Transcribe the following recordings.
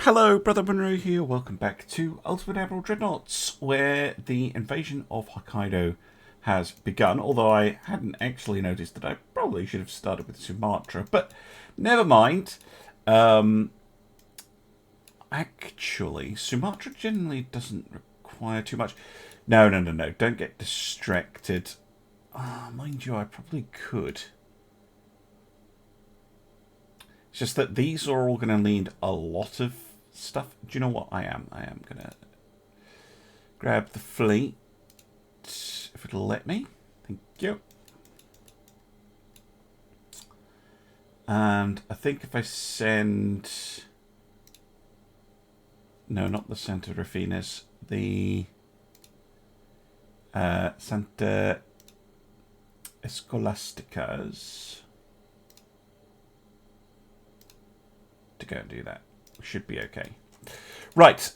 Hello, Brother Monroe here. Welcome back to Ultimate Admiral Dreadnoughts, where the invasion of Hokkaido has begun. Although I hadn't actually noticed that I probably should have started with Sumatra, but never mind. Actually, Sumatra generally doesn't require too much. No. Don't get distracted. Mind you, I probably could. It's just that these are all going to need a lot of stuff. Do you know what I am? I am going to grab the fleet, if it'll let me. Thank you. And I think if I send... No, not the Santa Rufines. The Santa Escolasticas to go and do that. We should be okay. Right,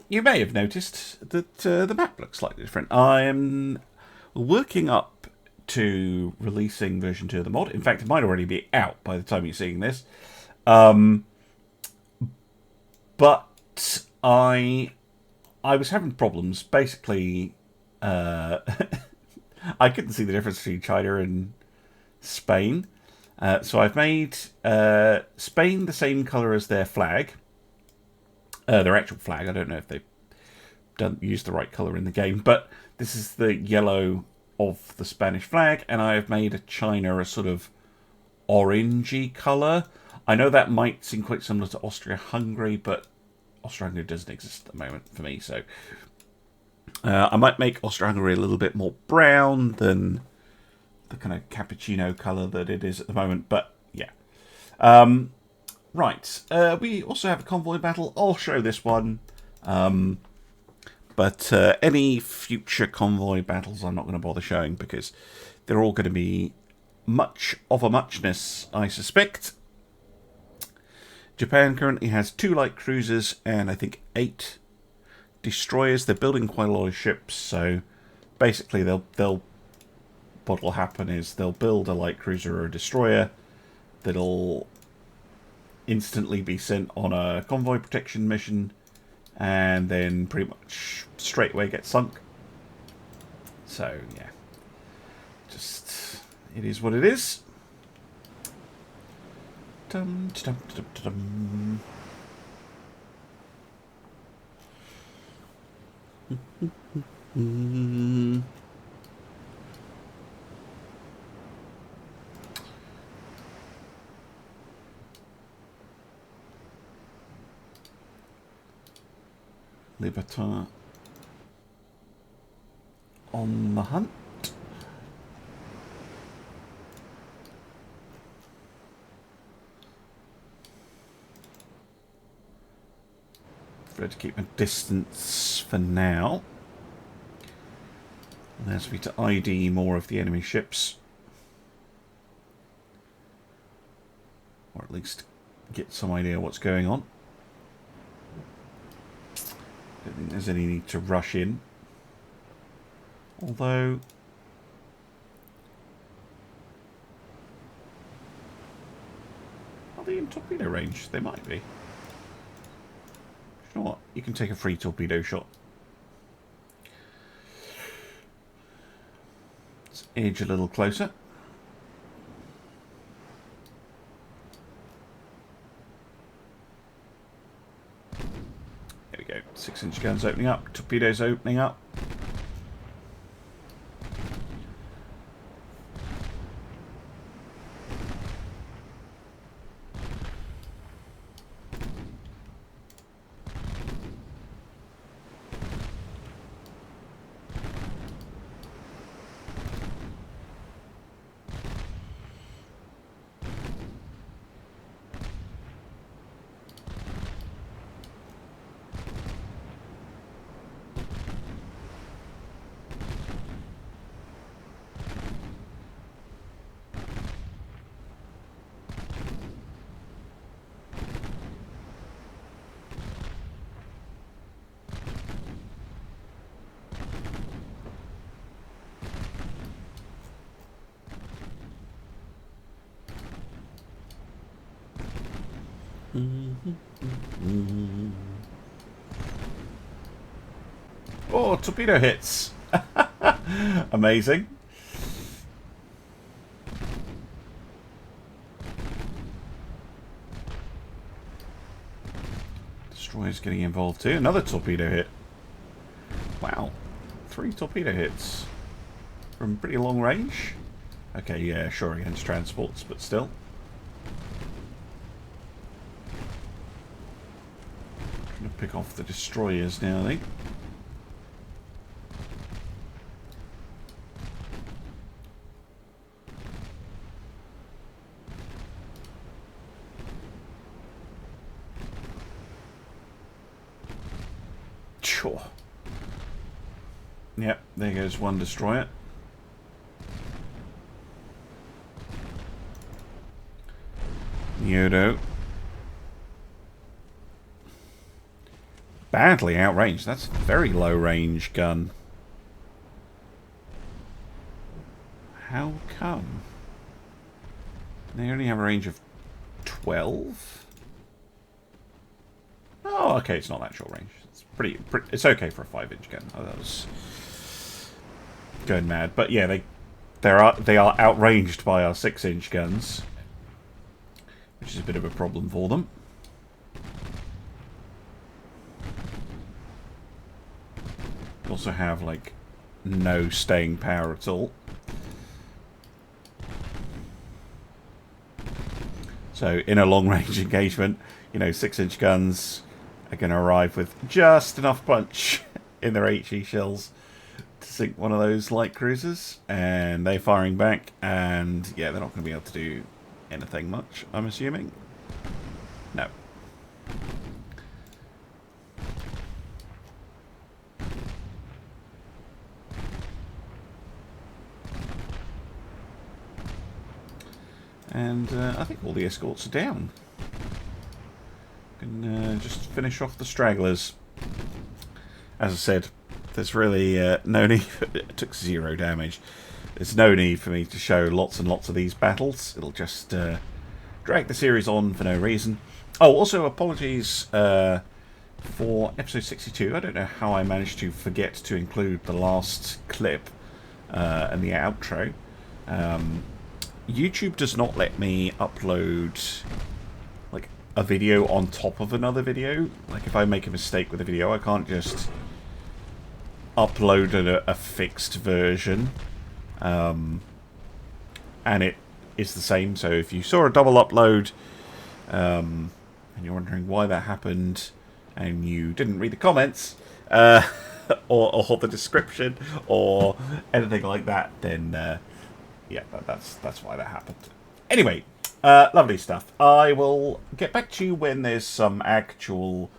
you may have noticed that the map looks slightly different. I am working up to releasing version 2 of the mod. In fact, it might already be out by the time you're seeing this. But I was having problems. Basically, I couldn't see the difference between China and Spain. So I've made Spain the same colour as their flag. Their actual flag. I don't know if they've used the right colour in the game. But this is the yellow of the Spanish flag. And I've made a China a sort of orangey colour. I know that might seem quite similar to Austria-Hungary, but Austria-Hungary doesn't exist at the moment for me. So I might make Austria-Hungary a little bit more brown than the kind of cappuccino colour that it is at the moment, but yeah. Right, we also have a convoy battle. I'll show this one, but any future convoy battles I'm not going to bother showing because they're all going to be much of a muchness, I suspect. Japan currently has 2 light cruisers and I think 8 destroyers. They're building quite a lot of ships, so basically what'll happen is they'll build a light cruiser or a destroyer that'll instantly be sent on a convoy protection mission and then pretty much straight away get sunk. So, yeah. Just, it is what it is. Dum-dum-dum-dum-dum. Libertar on the hunt. Try to keep a distance for now. Allows me to ID more of the enemy ships. Or at least get some idea what's going on. Don't think there's any need to rush in. Although... Are they in torpedo range? They might be. You know what? You can take a free torpedo shot. Let's edge a little closer. There we go. 6-inch guns opening up. Torpedoes opening up. torpedo hits. Amazing. Destroyer's getting involved too. Another torpedo hit. Wow. 3 torpedo hits. From pretty long range. Okay, yeah, sure, against transports, but still. Gonna pick off the destroyers now, I think. Sure. Yep, there goes one destroyer. Yodo. Badly outranged. That's a very low range gun. How come? They only have a range of 12? Oh, okay, it's not that short range. It's pretty it's okay for a 5-inch gun. Oh, that was going mad. But yeah, they are outranged by our 6-inch guns, which is a bit of a problem for them. Also have like no staying power at all. So in a long range engagement, you know, 6-inch guns are going to arrive with just enough punch in their HE shells to sink one of those light cruisers, and they're firing back, and yeah, they're not going to be able to do anything much, I'm assuming. No. And I think all the escorts are down. Can just finish off the stragglers. As I said, there's really no need. It took 0 damage. There's no need for me to show lots and lots of these battles. It'll just drag the series on for no reason. Oh, also apologies for episode 62. I don't know how I managed to forget to include the last clip and the outro. YouTube does not let me upload like a video on top of another video. Like if I make a mistake with a video, I can't just upload a fixed version. And it is the same. So if you saw a double upload and you're wondering why that happened and you didn't read the comments or the description or anything like that, then yeah, that's why that happened. Anyway, lovely stuff. I will get back to you when there's some actual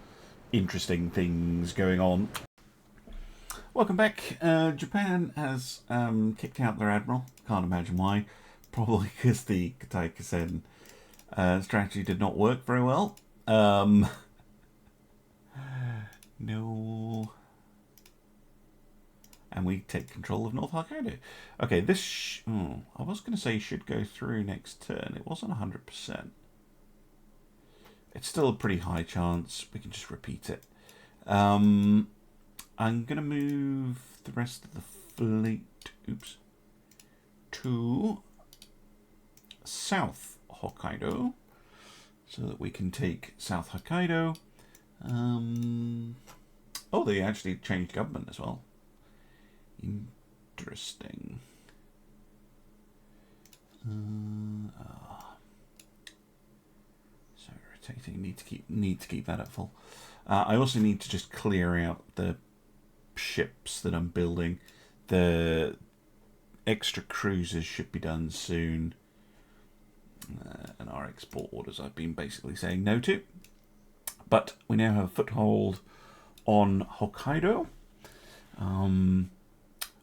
interesting things going on. Welcome back. Japan has kicked out their admiral. Can't imagine why. Probably because the Katai-Kasen strategy did not work very well. No. And we take control of North Hokkaido. Okay, this... I was going to say should go through next turn. It wasn't 100%. It's still a pretty high chance. We can just repeat it. I'm going to move the rest of the fleet... Oops. To South Hokkaido. So that we can take South Hokkaido. Oh, they actually changed government as well. Interesting. So rotating. Need to keep that at full. I also need to just clear out the ships that I'm building. The extra cruisers should be done soon. And our export orders I've been basically saying no to. But we now have a foothold on Hokkaido.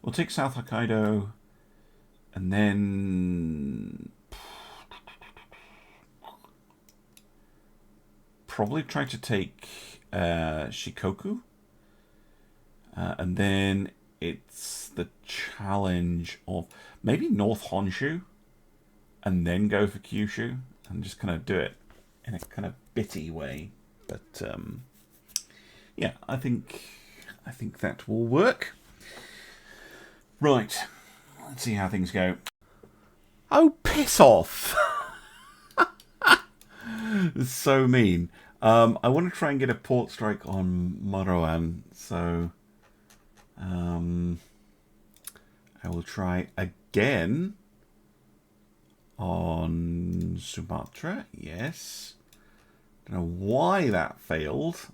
We'll take South Hokkaido and then probably try to take Shikoku. And then it's the challenge of maybe North Honshu and then go for Kyushu and just kind of do it in a kind of bitty way. But yeah, I think I think that will work. Right. Let's see how things go. Oh, piss off! It's so mean. I want to try and get a port strike on Moroan, so I will try again on Sumatra. Yes. Don't know why that failed.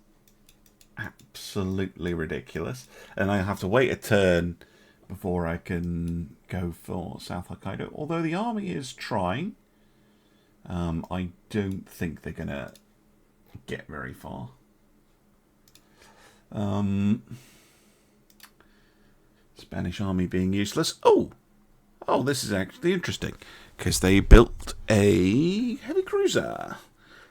Absolutely ridiculous. And I have to wait a turn before I can go for South Hokkaido. Although the army is trying, I don't think they're going to get very far. Spanish army being useless. Oh, this is actually interesting because they built a heavy cruiser,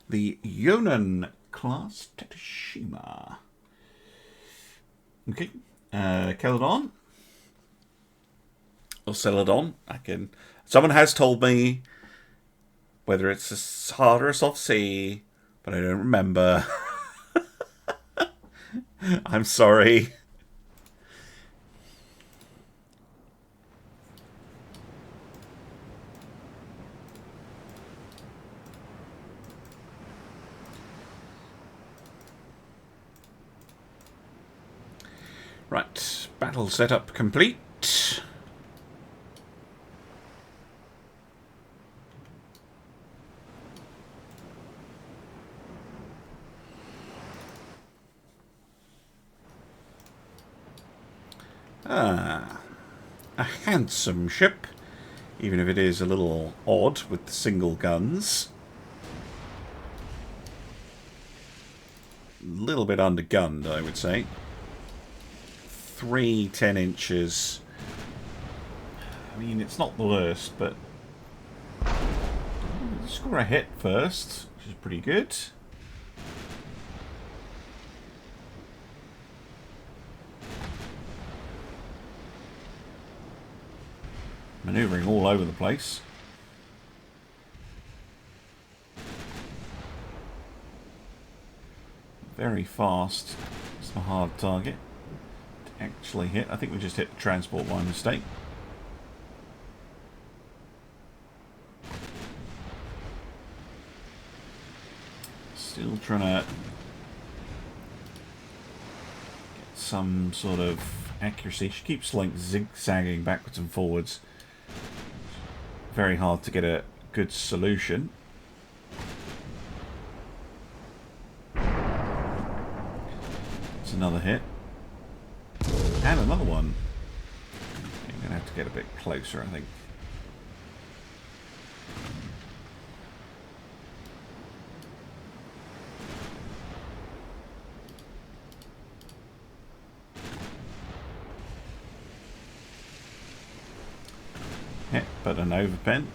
the Yonan class Tetsushima. Okay, Celadon or Celadon. Someone has told me whether it's a hard or a soft C, but I don't remember. I'm sorry. Right, battle setup complete. A handsome ship, even if it is a little odd with the single guns. A little bit undergunned, I would say. 3 10 inches. I mean, it's not the worst, but score a hit first, which is pretty good. Maneuvering all over the place. Very fast. It's a hard target to actually hit. I think we just hit the transport by mistake. Still trying to get some sort of accuracy. She keeps like zigzagging backwards and forwards. Very hard to get a good solution. It's another hit. And another one. I'm going to have to get a bit closer, I think. But an overpen.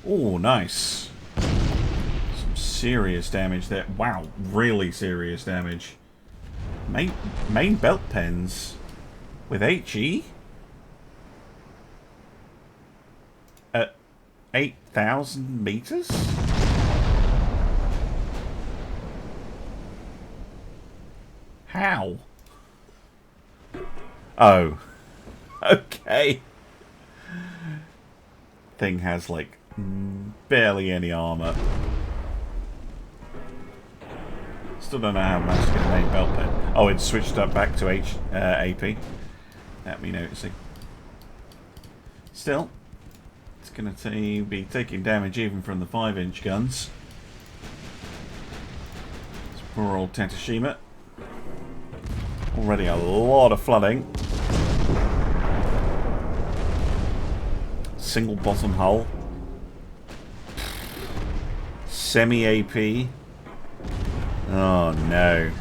Oh, nice. Some serious damage there. Wow, really serious damage. Main belt pens with HE at 8,000 meters. How? Oh, okay. Thing has like barely any armor. Still don't know how much to get a main belt pen. Oh, it switched up back to AP. That me noticing. Still, it's going to be taking damage even from the 5-inch guns. It's poor old Tetsushima. Already a lot of flooding. Single bottom hull. Semi-AP. Oh no.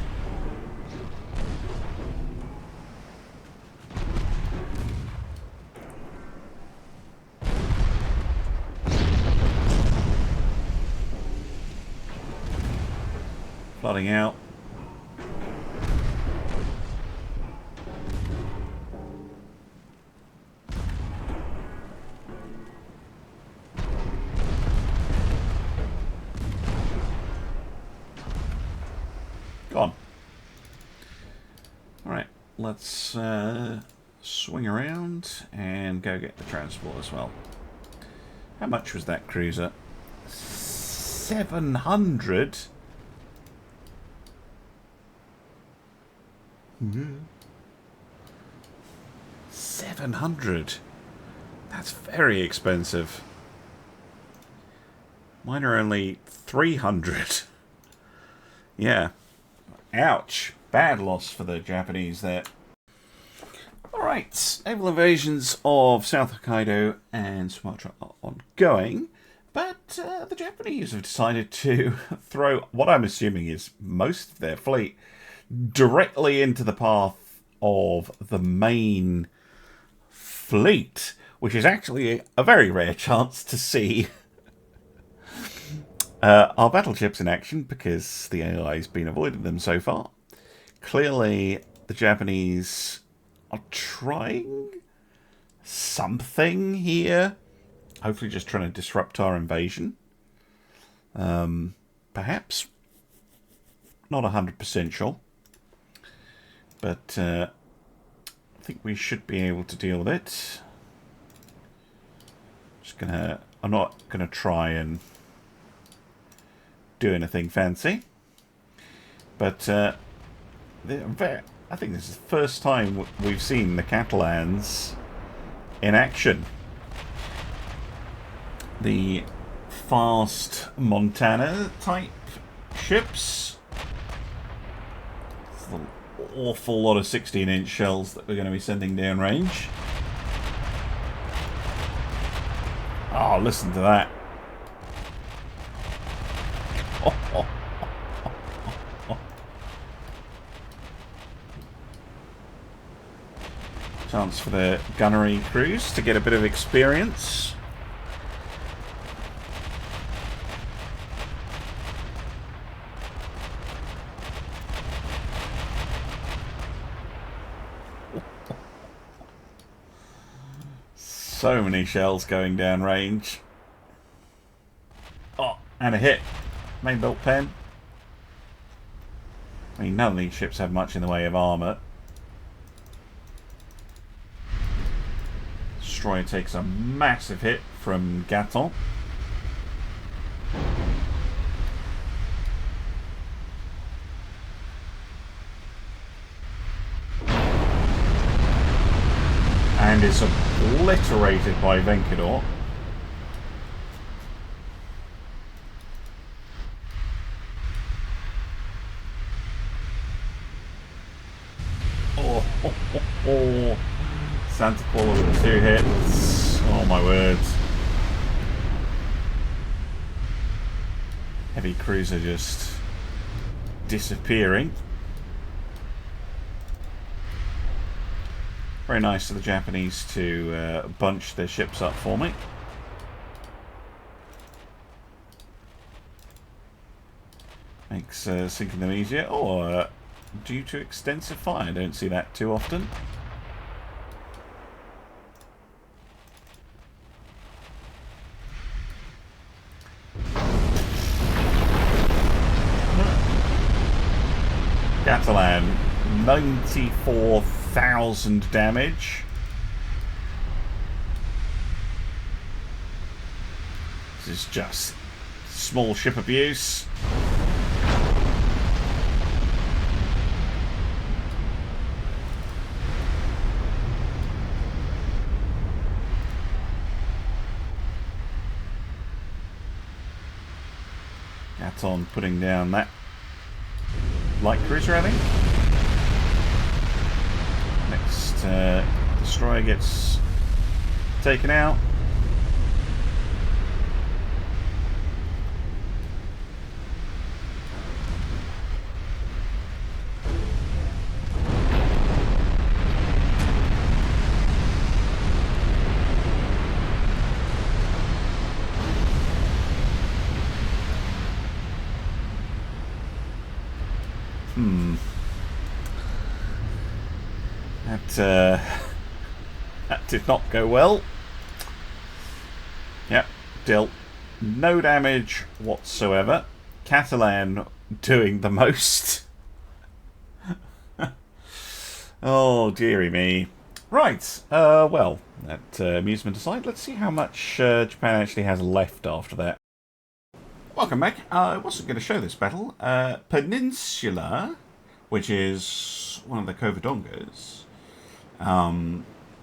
Flooding out. let's swing around and go get the transport as well. How much was that cruiser? 700? 700? That's very expensive. Mine are only 300. Yeah. Ouch. Bad loss for the Japanese there. Alright. Naval invasions of South Hokkaido and Sumatra are ongoing. But the Japanese have decided to throw what I'm assuming is most of their fleet directly into the path of the main fleet, which is actually a very rare chance to see our battleships in action, because the AI's been avoiding them so far. Clearly, the Japanese are trying something here. Hopefully just trying to disrupt our invasion. Perhaps. Not 100% sure. But I think we should be able to deal with it. I'm not gonna try and do anything fancy. But I think this is the first time we've seen the Catalans in action. The fast Montana type ships. It's an awful lot of 16-inch shells that we're going to be sending downrange. Oh, listen to that. Chance for the gunnery crews to get a bit of experience. So many shells going down range. Oh, and a hit. Main built pen. I mean, none of these ships have much in the way of armour. Destroyer takes a massive hit from Gaton. And is obliterated by Venkador. Oh. Tentacle with 2 hits. Oh my words. Heavy cruiser just disappearing. Very nice of the Japanese to bunch their ships up for me. Makes sinking them easier. Or due to extensive fire. I don't see that too often. Catalan, 94,000 damage. This is just small ship abuse. Gaton putting down that light cruiser, I think. Next destroyer gets taken out. That did not go well. Yep, dealt no damage whatsoever. Catalan doing the most. Oh, dearie me. Right, well, that amusement aside, let's see how much Japan actually has left after that. Welcome back. I wasn't going to show this battle. Peninsula, which is one of the Covadongas,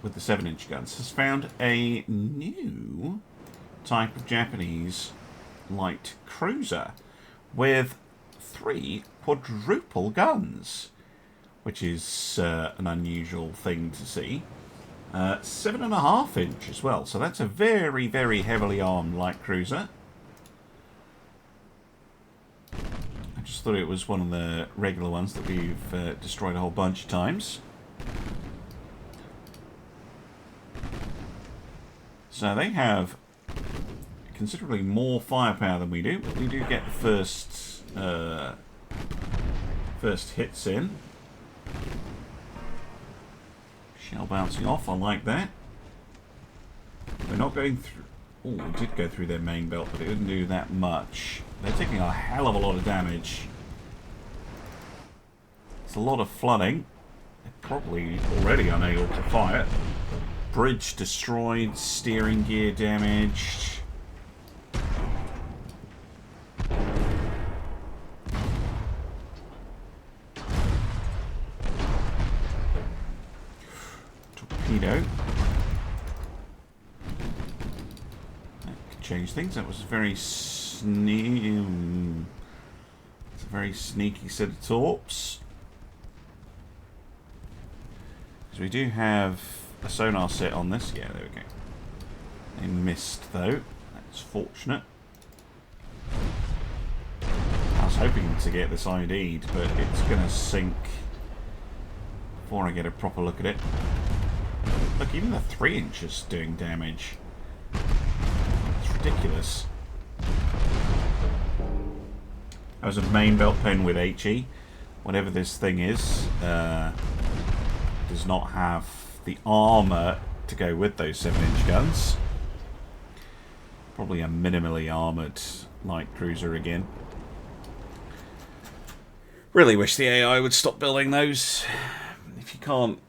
with the 7-inch guns, has found a new type of Japanese light cruiser with 3 quadruple guns, which is an unusual thing to see. 7.5 inch as well, so that's a very, very heavily armed light cruiser. I just thought it was one of the regular ones that we've destroyed a whole bunch of times. So they have considerably more firepower than we do, but we do get the first hits in. Shell bouncing off, I like that. We're not going through... Oh, we did go through their main belt, but it didn't do that much. They're taking a hell of a lot of damage. It's a lot of flooding. They're probably already unable to fire. Bridge destroyed, steering gear damaged. Torpedo. That could change things. That was very sneaky. It's a very sneaky set of torps. Because we do have a sonar set on this. Yeah, there we go. They missed though. That's fortunate. I was hoping to get this ID'd, but it's going to sink before I get a proper look at it. Look, even the 3-inch is doing damage. It's ridiculous. That was a main belt pen with HE. Whatever this thing is, does not have the armour to go with those 7-inch guns. Probably a minimally armoured light cruiser again. Really wish the AI would stop building those. If you can't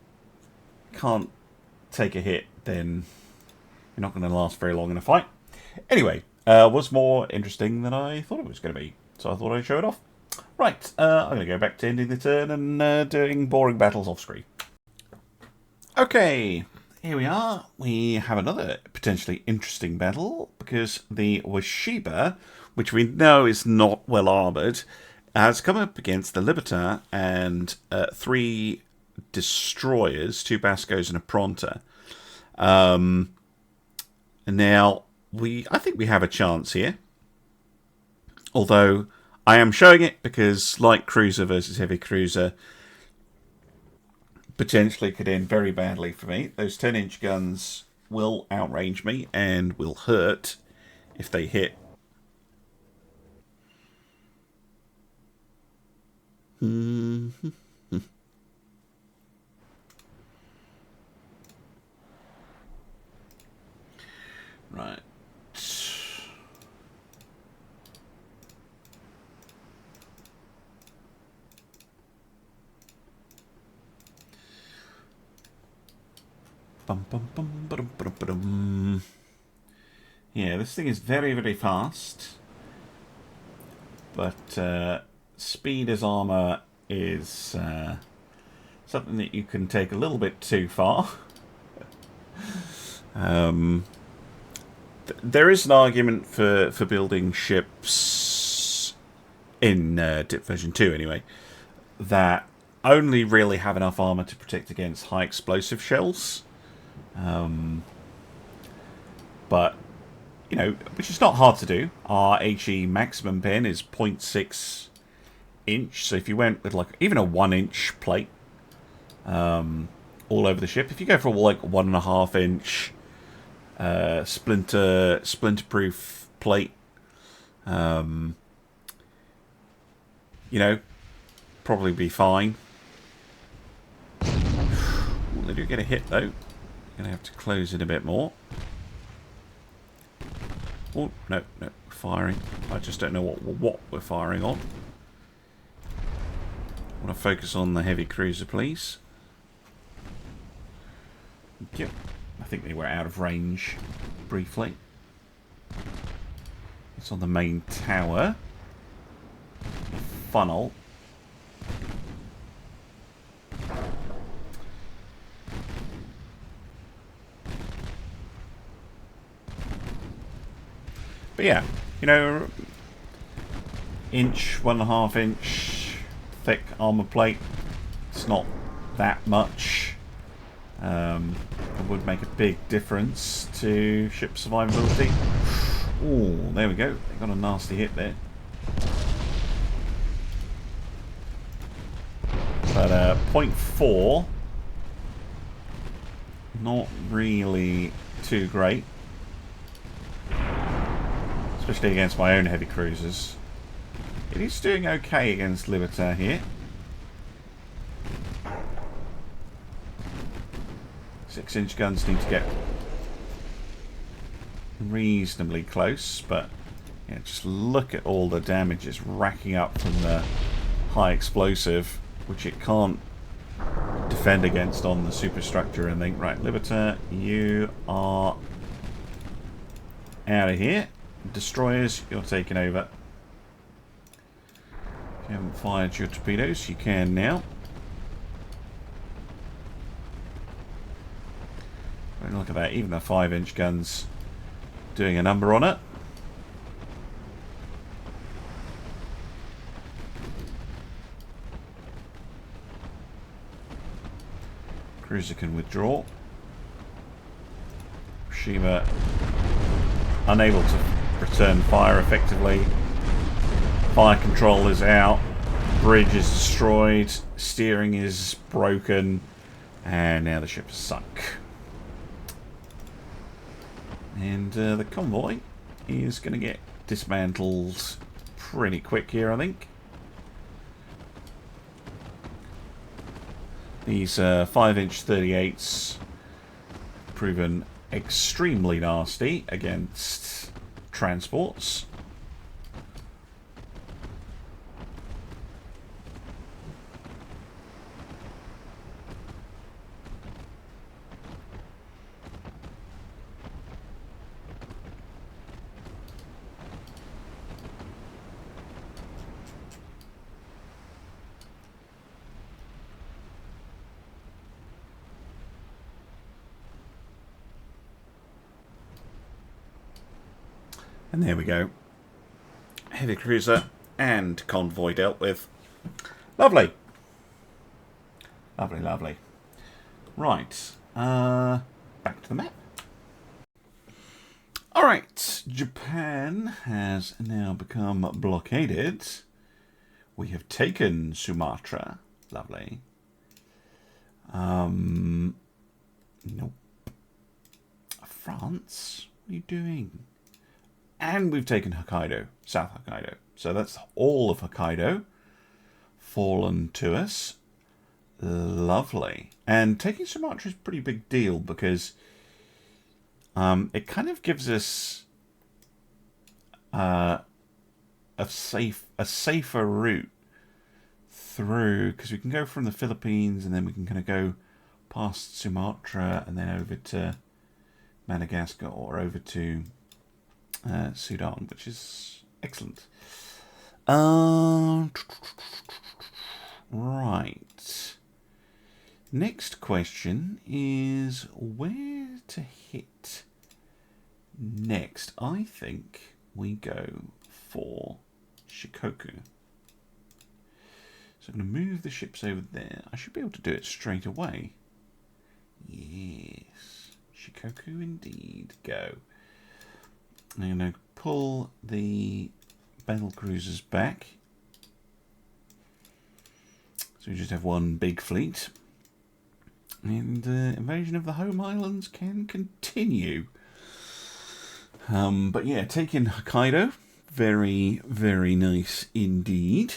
take a hit, then you're not going to last very long in a fight. Anyway, was more interesting than I thought it was going to be, so I thought I'd show it off. Right, I'm going to go back to ending the turn and doing boring battles off screen. Okay, here we are. We have another potentially interesting battle, because the Washiba, which we know is not well armoured, has come up against the Libertar and 3 destroyers, 2 Bascos and a Pronta. Now, I think we have a chance here. Although, I am showing it because light cruiser versus heavy cruiser potentially could end very badly for me. Those 10-inch guns will outrange me and will hurt if they hit. Right. Yeah, this thing is very, very fast. But speed as armour is something that you can take a little bit too far. There is an argument for building ships in Dip version 2 anyway, that only really have enough armour to protect against high explosive shells. But, you know, which is not hard to do. Our HE maximum pen is 0.6 inch, so if you went with like even a 1-inch plate all over the ship, if you go for like 1.5 inch splinter-proof plate, you know, probably be fine. Ooh, they do get a hit though. Gonna have to close it a bit more. Oh no, firing. I just don't know what we're firing on. I want to focus on the heavy cruiser, please. Yep. I think they were out of range briefly. It's on the main tower. Funnel. But yeah, you know, inch, 1.5 inch thick armor plate. It's not that much. It would make a big difference to ship survivability. Oh, there we go. They got a nasty hit there. But 0.4, not really too great. Especially against my own heavy cruisers. It is doing okay against Libertar here. 6-inch guns need to get reasonably close, but yeah, just look at all the damage it's racking up from the high explosive, which it can't defend against on the superstructure and think, right, Libertar, you are out of here. Destroyers, you're taking over. If you haven't fired your torpedoes, you can now. And look at that, even the 5-inch guns doing a number on it. Cruiser can withdraw. Shima unable to return fire effectively. Fire control is out. Bridge is destroyed. Steering is broken. And now the ship is sunk. And the convoy is going to get dismantled pretty quick here, I think. These 5-inch 38s proven extremely nasty against transports. And there we go. Heavy cruiser and convoy dealt with. Lovely. Lovely, lovely. Right. Back to the map. Alright. Japan has now become blockaded. We have taken Sumatra. Lovely. Nope. France? What are you doing? And we've taken Hokkaido, South Hokkaido. So that's all of Hokkaido fallen to us. Lovely. And taking Sumatra is a pretty big deal because it kind of gives us a safer route through, because we can go from the Philippines and then we can kind of go past Sumatra and then over to Madagascar or over to Sudan, which is excellent. Right. Next question is where to hit next. I think we go for Shikoku. So I'm going to move the ships over there. I should be able to do it straight away. Yes. Shikoku indeed. Go. I'm going to pull the battle cruisers back. So we just have one big fleet. And invasion of the home islands can continue. But yeah, taking Hokkaido. Very, very nice indeed.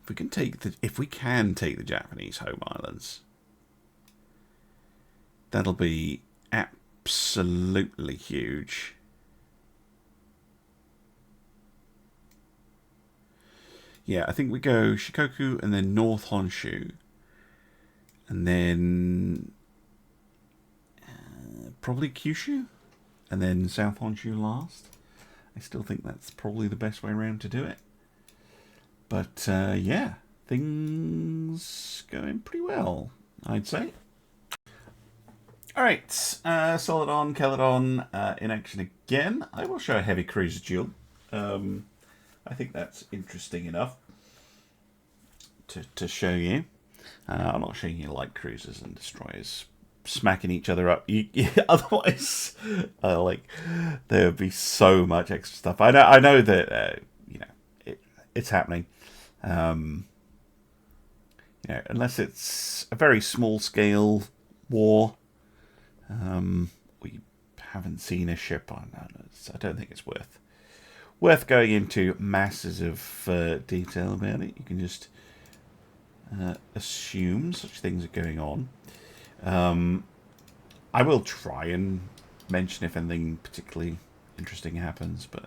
If we can take the Japanese home islands, that'll be absolutely huge. Yeah, I think we go Shikoku and then North Honshu. And then probably Kyushu, and then South Honshu last. I still think that's probably the best way around to do it. But yeah, things going pretty well, I'd say. Alright, Solidon, Celadon in action again. I will show a heavy cruiser duel. I think that's interesting enough to show you. I'm not showing you light cruisers and destroyers smacking each other up. Otherwise, like there would be so much extra stuff. I know that you know it's happening. You know, unless it's a very small scale war, we haven't seen a ship on. I don't think it's worth going into masses of detail about it. You can just assume such things are going on. I will try and mention if anything particularly interesting happens, but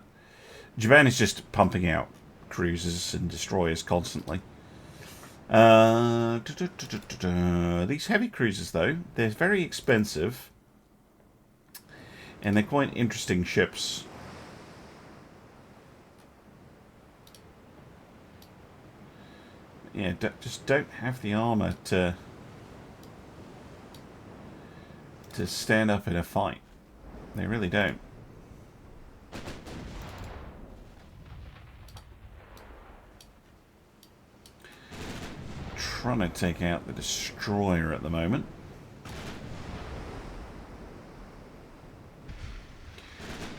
Japan is just pumping out cruisers and destroyers constantly. These heavy cruisers, though, they're very expensive, and they're quite interesting ships. Yeah, just don't have the armor to stand up in a fight. They really don't. Trying to take out the destroyer at the moment.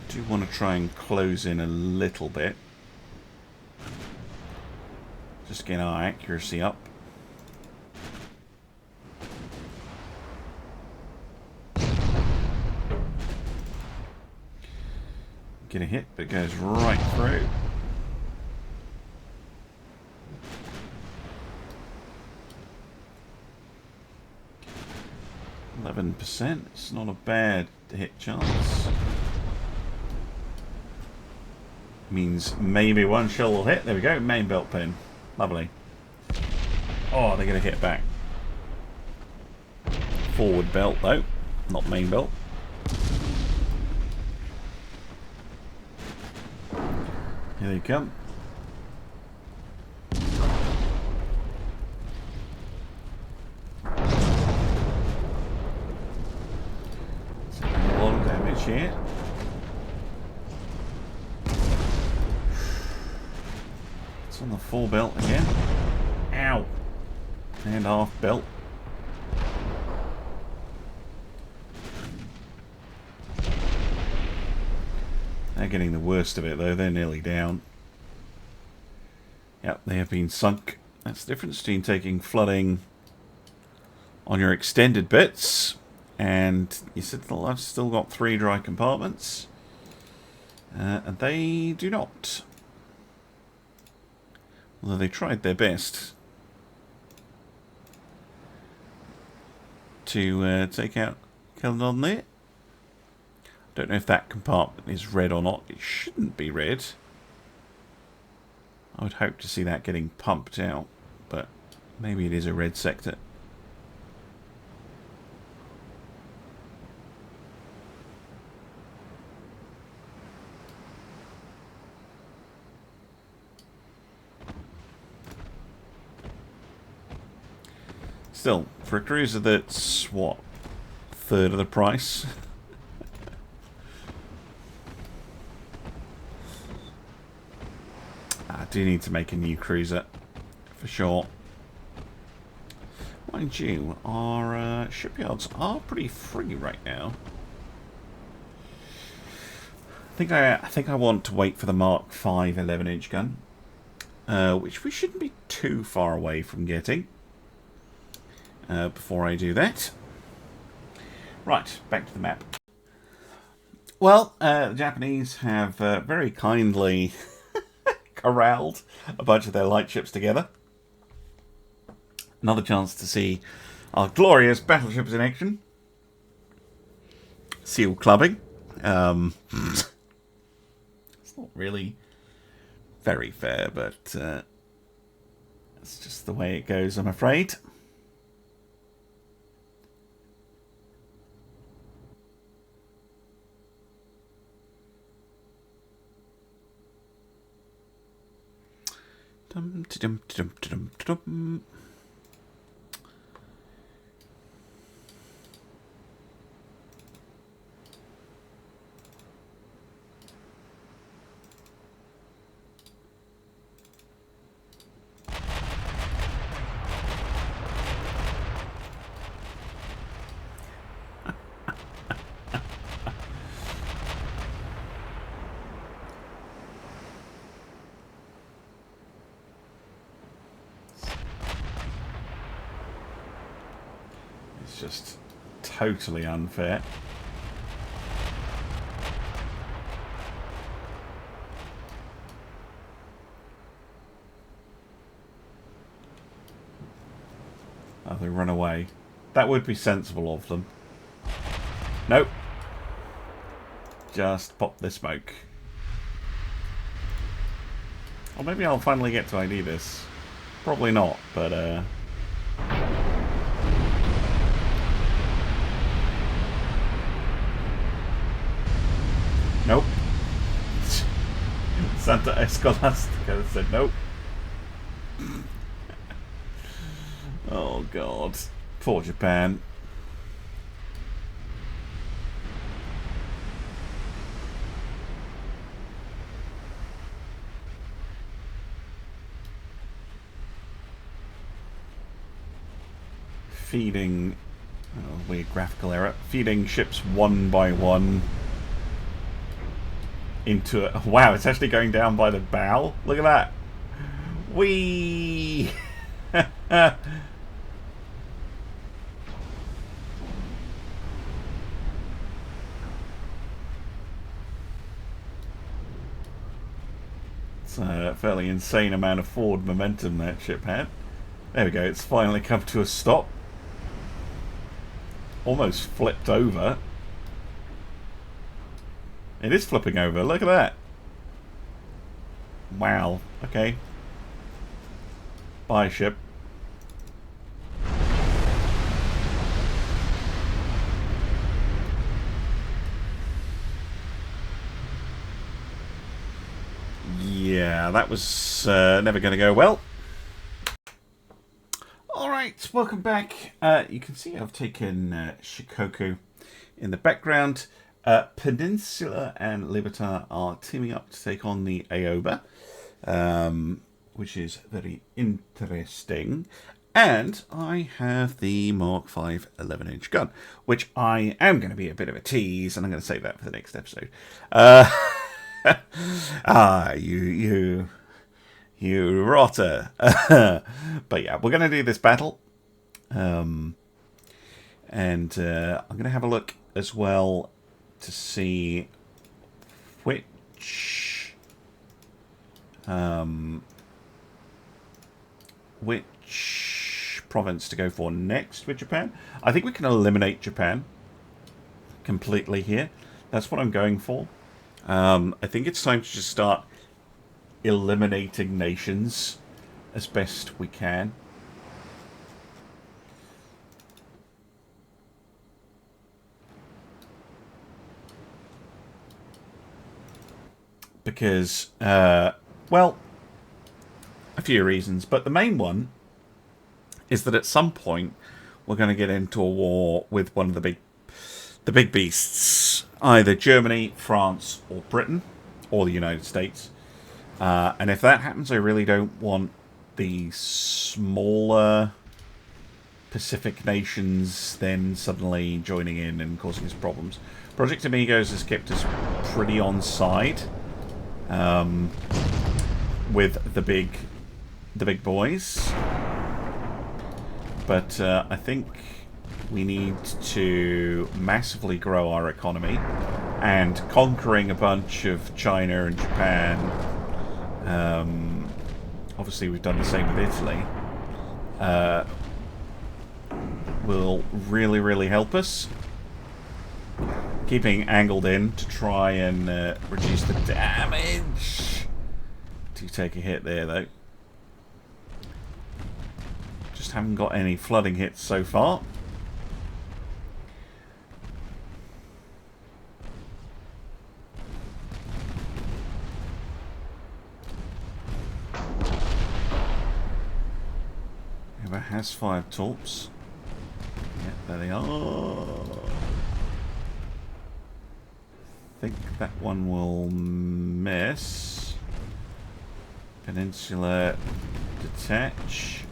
Do want to try and close in a little bit. Just get our accuracy up. Get a hit, but it goes right through. %. It's not a bad hit chance. Means maybe one shell will hit. There we go. Main belt pin. Lovely. Oh, they're going to hit back. Forward belt, though. Not main belt. Here they come. A lot of damage here. It's on the full belt again. Ow! And half belt. They're getting the worst of it, though. They're nearly down. Yep, they have been sunk. That's the difference between taking flooding on your extended bits, and you said I've still got 3 dry compartments, and they do not. Although they tried their best to take out Keldon there. Don't know if that compartment is red or not. It shouldn't be red. I would hope to see that getting pumped out, but maybe it is a red sector. Still, for a cruiser that's, what, 1/3 of the price? I do need to make a new cruiser, for sure. Mind you, our shipyards are pretty free right now. I think I want to wait for the Mark V 11-inch gun, which we shouldn't be too far away from getting. Before I do that. Right, back to the map. Well, the Japanese have very kindly corralled a bunch of their light ships together. Another chance to see our glorious battleships in action. Seal clubbing. It's not really very fair, but it's just the way it goes, I'm afraid. It's just totally unfair. Oh, they run away. That would be sensible of them. Nope. Just pop the smoke. Or maybe I'll finally get to ID this. Probably not, but nope. Santa Escolastica said nope. Oh god. Poor Japan. Feeding, oh, weird graphical error, feeding ships one by one into it. Wow, it's actually going down by the bow. Look at that. Whee! It's a fairly insane amount of forward momentum that ship had. There we go, it's finally come to a stop. Almost flipped over. It is flipping over, look at that. Wow, okay. Bye, ship. Yeah, that was never going to go well. Alright, welcome back. You can see I've taken Shikoku in the background. Peninsula and Libertar are teaming up to take on the Aoba, which is very interesting. And I have the Mark V 11-inch gun, which I am going to be a bit of a tease, and I'm going to save that for the next episode. You rotter. But yeah, we're going to do this battle. And I'm going to have a look as well to see which province to go for next with Japan. I think we can eliminate Japan completely here. That's what I'm going for. I think it's time to just start eliminating nations as best we can. Because, well, a few reasons, but the main one is that at some point we're going to get into a war with one of the big beasts, either Germany, France, or Britain, or the United States. And if that happens, I really don't want the smaller Pacific nations then suddenly joining in and causing us problems. Project Amigos has kept us pretty on side with the big boys, but I think we need to massively grow our economy, and conquering a bunch of China and Japan. Obviously, we've done the same with Italy. Will really, really help us. Keeping angled in to try and reduce the damage. Do take a hit there, though. Just haven't got any flooding hits so far. has fired torps. Yeah, there they are. I think that one will miss. Peninsula detach.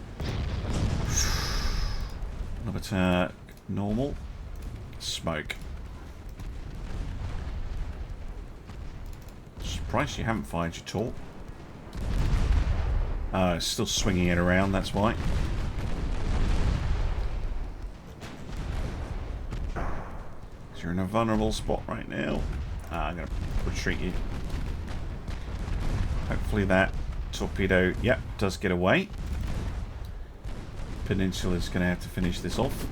Another attack. Normal. Smoke. Surprised you haven't fired your torp. It's still swinging it around, that's why. So you're in a vulnerable spot right now. I'm going to retreat you. Hopefully that torpedo, yep, does get away. Peninsula's going to have to finish this off.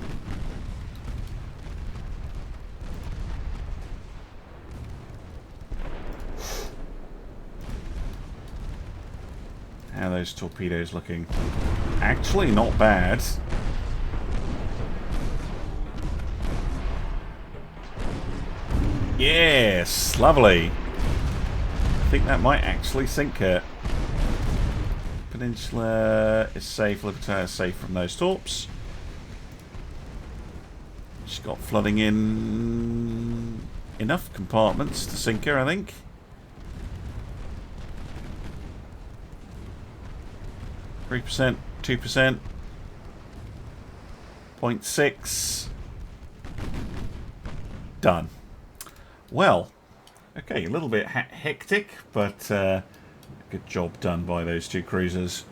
How are those torpedoes looking? Actually, not bad. Yes, lovely. I think that might actually sink her. Peninsula is safe. Libertad is safe from those torps. She's got flooding in enough compartments to sink her, I think. %, 2%, 0.6. Done. Well, okay, a little bit hectic, but good job done by those two cruisers.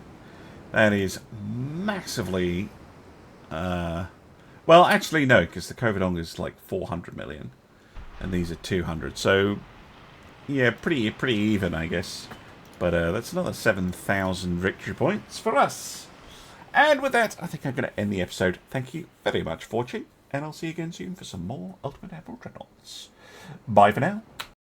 That is massively... well, actually, no, because the Covidong is like 400 million, and these are 200. So, yeah, pretty even, I guess. But that's another 7,000 victory points for us. And with that, I think I'm going to end the episode. Thank you very much for watching, and I'll see you again soon for some more Ultimate Admiral Dreadnoughts. Bye for now.